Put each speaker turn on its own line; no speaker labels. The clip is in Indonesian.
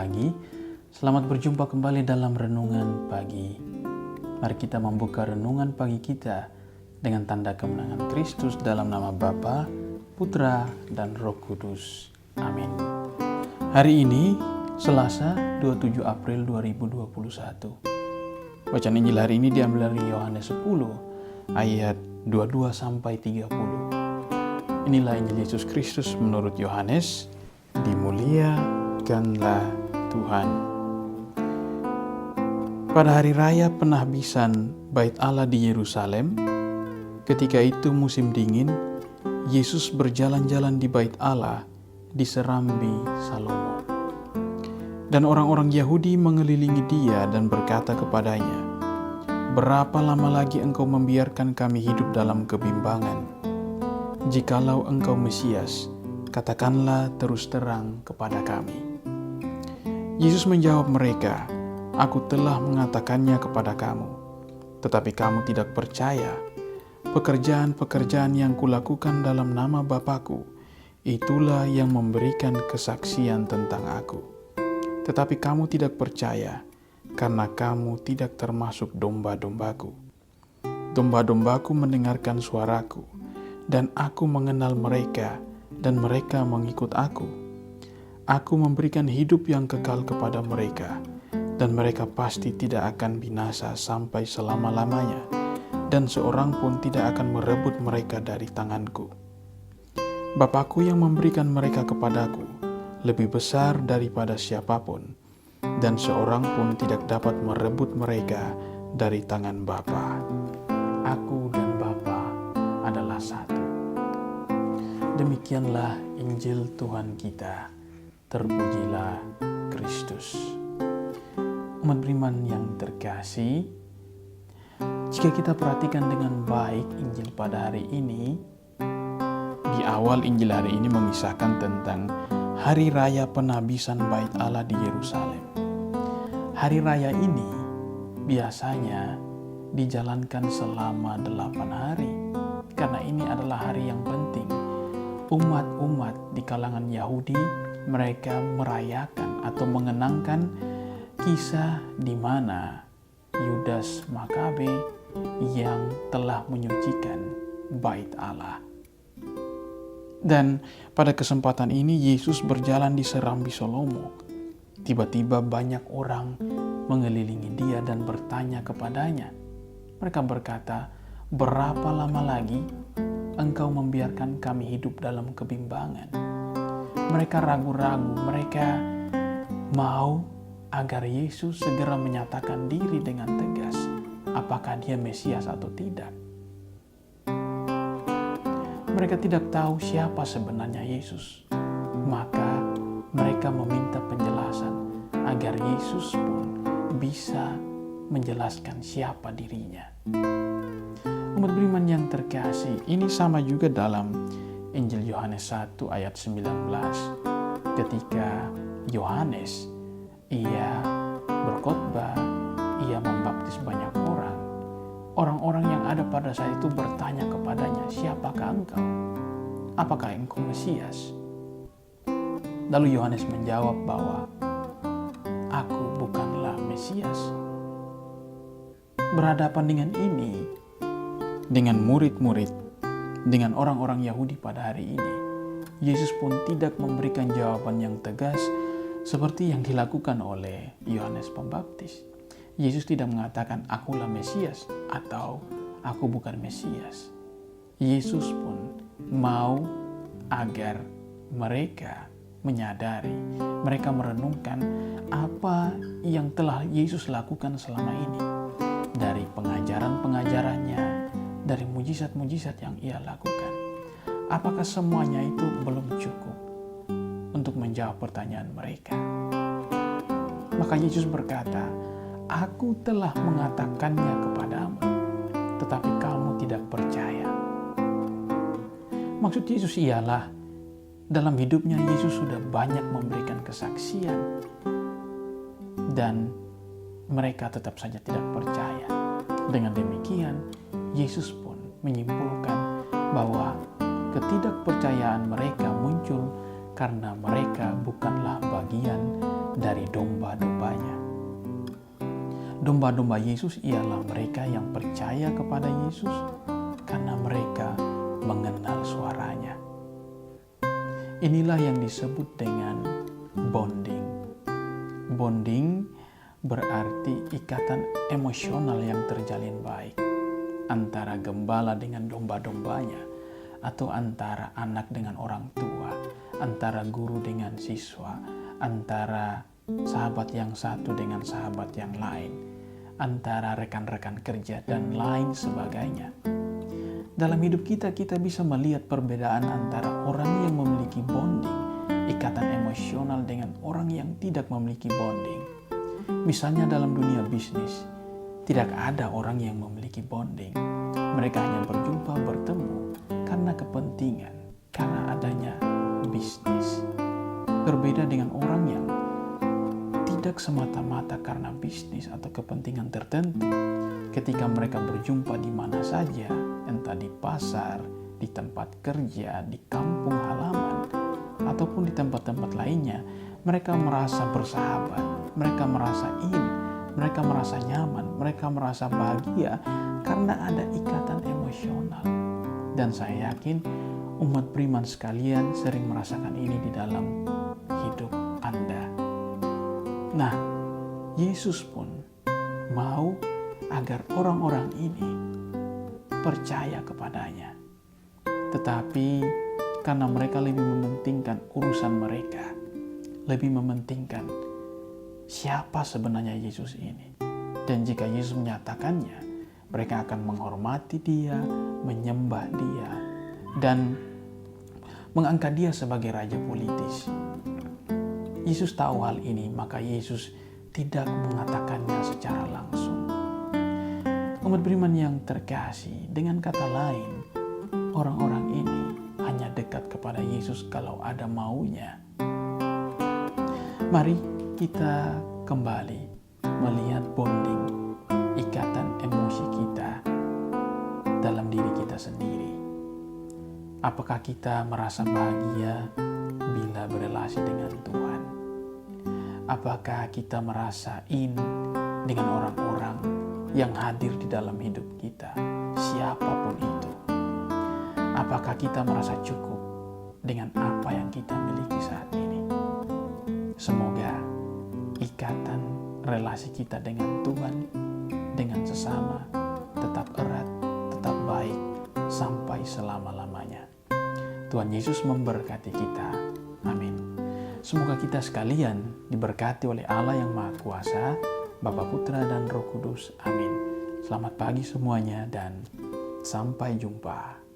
pagi. Selamat berjumpa kembali dalam Renungan Pagi. Mari kita membuka renungan pagi kita dengan tanda kemenangan Kristus dalam nama Bapa, Putra, dan Roh Kudus. Amin. Hari ini, Selasa 27 April 2021. Bacaan Injil hari ini diambil dari Yohanes 10 ayat 22-30. Inilah Injil Yesus Kristus menurut Yohanes. Dimuliakanlah Tuhan. Pada hari raya penahbisan Bait Allah di Yerusalem, ketika itu musim dingin, Yesus berjalan-jalan di Bait Allah di serambi Salomo. Dan orang-orang Yahudi mengelilingi dia dan berkata kepadanya, "Berapa lama lagi engkau membiarkan kami hidup dalam kebimbangan? Jikalau engkau Mesias, katakanlah terus terang kepada kami." Yesus menjawab mereka, "Aku telah mengatakannya kepada kamu, tetapi kamu tidak percaya. Pekerjaan-pekerjaan yang kulakukan dalam nama Bapa-Ku, itulah yang memberikan kesaksian tentang Aku. Tetapi kamu tidak percaya, karena kamu tidak termasuk domba-dombaku. Domba-dombaku mendengarkan suaraku, dan Aku mengenal mereka, dan mereka mengikut Aku. Aku memberikan hidup yang kekal kepada mereka, dan mereka pasti tidak akan binasa sampai selama-lamanya, dan seorang pun tidak akan merebut mereka dari tanganku. Bapa-Ku yang memberikan mereka kepadaku lebih besar daripada siapapun, dan seorang pun tidak dapat merebut mereka dari tangan Bapa. Aku dan Bapa adalah satu." Demikianlah Injil Tuhan kita. Terpujilah Kristus. Umat beriman yang terkasih, jika kita perhatikan dengan baik Injil pada hari ini, di awal Injil hari ini mengisahkan tentang Hari Raya Penahbisan Bait Allah di Yerusalem. Hari raya ini biasanya dijalankan selama 8 hari, karena ini adalah hari yang penting. Umat-umat di kalangan Yahudi, mereka merayakan atau mengenangkan kisah di mana Yudas Makabe yang telah menyucikan Bait Allah. Dan pada kesempatan ini Yesus berjalan di serambi Salomo. Tiba-tiba banyak orang mengelilingi dia dan bertanya kepadanya. Mereka berkata, "Berapa lama lagi engkau membiarkan kami hidup dalam kebimbangan?" Mereka ragu-ragu, mereka mau agar Yesus segera menyatakan diri dengan tegas apakah dia Mesias atau tidak. Mereka tidak tahu siapa sebenarnya Yesus. Maka mereka meminta penjelasan agar Yesus pun bisa menjelaskan siapa dirinya. Umat beriman yang terkasih, ini sama juga dalam Injil Yohanes 1 ayat 19. Ketika Yohanes, ia berkhotbah, ia membaptis banyak orang. Orang-orang yang ada pada saat itu bertanya kepadanya, "Siapakah engkau? Apakah engkau Mesias?" Lalu Yohanes menjawab bahwa, "Aku bukanlah Mesias." Berhadapan dengan ini, dengan murid-murid, dengan orang-orang Yahudi pada hari ini, Yesus pun tidak memberikan jawaban yang tegas seperti yang dilakukan oleh Yohanes Pembaptis. Yesus tidak mengatakan, "Akulah Mesias" atau "Aku bukan Mesias." Yesus pun mau agar mereka menyadari, mereka merenungkan apa yang telah Yesus lakukan selama ini. Dari pengajaran-pengajarannya, dari mujizat-mujizat yang ia lakukan. Apakah semuanya itu belum cukup untuk menjawab pertanyaan mereka? Maka Yesus berkata, "Aku telah mengatakannya kepadamu, tetapi kamu tidak percaya." Maksud Yesus ialah, dalam hidupnya Yesus sudah banyak memberikan kesaksian, dan mereka tetap saja tidak percaya. Dengan demikian, Yesus pun menyimpulkan bahwa ketidakpercayaan mereka muncul karena mereka bukanlah bagian dari domba-dombanya. Domba-domba Yesus ialah mereka yang percaya kepada Yesus karena mereka mengenal suaranya. Inilah yang disebut dengan bonding. Bonding berarti ikatan emosional yang terjalin baik antara gembala dengan domba-dombanya, atau antara anak dengan orang tua, antara guru dengan siswa, antara sahabat yang satu dengan sahabat yang lain, antara rekan-rekan kerja, dan lain sebagainya. Dalam hidup kita bisa melihat perbedaan antara orang yang memiliki bonding, ikatan emosional, dengan orang yang tidak memiliki bonding. Misalnya dalam dunia bisnis, tidak ada orang yang memiliki bonding. Mereka hanya berjumpa, bertemu karena kepentingan, karena adanya bisnis. Berbeda dengan orang yang tidak semata-mata karena bisnis atau kepentingan tertentu. Ketika mereka berjumpa di mana saja, entah di pasar, di tempat kerja, di kampung halaman, ataupun di tempat-tempat lainnya, mereka merasa bersahabat, mereka merasa mereka merasa nyaman, mereka merasa bahagia karena ada ikatan emosional. Dan saya yakin umat beriman sekalian sering merasakan ini di dalam hidup Anda. Nah, Yesus pun mau agar orang-orang ini percaya kepadanya. Tetapi karena mereka lebih mementingkan urusan mereka, lebih mementingkan siapa sebenarnya Yesus ini. Dan jika Yesus menyatakannya, mereka akan menghormati dia, menyembah dia, dan mengangkat dia sebagai raja politis. Yesus tahu hal ini, maka Yesus tidak mengatakannya secara langsung. Umat beriman yang terkasih, dengan kata lain, orang-orang ini hanya dekat kepada Yesus kalau ada maunya. Mari kita kembali melihat bonding, ikatan emosi kita dalam diri kita sendiri. Apakah kita merasa bahagia bila berelasi dengan Tuhan? Apakah kita merasa dengan orang-orang yang hadir di dalam hidup kita, siapapun itu? Apakah kita merasa cukup dengan apa yang kita miliki saat ini? Semoga ikatan relasi kita dengan Tuhan, dengan sesama, tetap erat, tetap baik, sampai selama-lamanya. Tuhan Yesus memberkati kita. Amin. Semoga kita sekalian diberkati oleh Allah yang Maha Kuasa, Bapa, Putra, dan Roh Kudus. Amin. Selamat pagi semuanya dan sampai jumpa.